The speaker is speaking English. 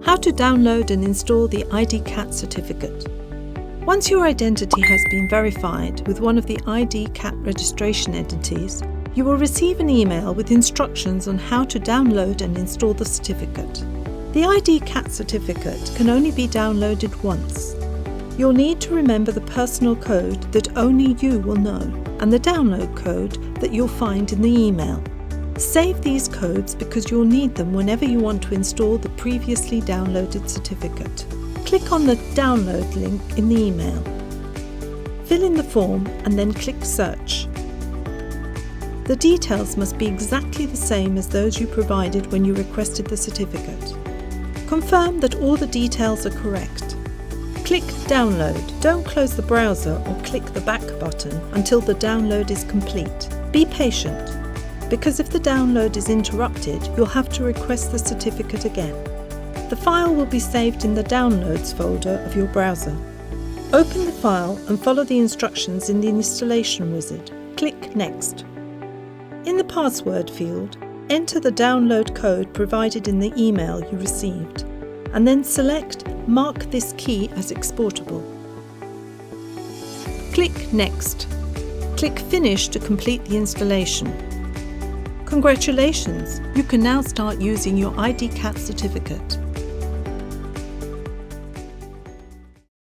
How to download and install the idCAT certificate. Once your identity has been verified with one of the idCAT registration entities, you will receive an email with instructions on how to download and install the certificate. The idCAT certificate can only be downloaded once. You'll need to remember the personal code that only you will know and the download code that you'll find in the email. Save these codes because you'll need them whenever you want to install the previously downloaded certificate. Click on the download link in the email. Fill in the form and then click Search. The details must be exactly the same as those you provided when you requested the certificate. Confirm that all the details are correct. Click Download. Don't close the browser or click the back button until the download is complete. Be patient, because if the download is interrupted, you'll have to request the certificate again. The file will be saved in the Downloads folder of your browser. Open the file and follow the instructions in the installation wizard. Click Next. In the password field, enter the download code provided in the email you received, and then select Mark this key as exportable. Click Next. Click Finish to complete the installation. Congratulations! You can now start using your idCAT certificate.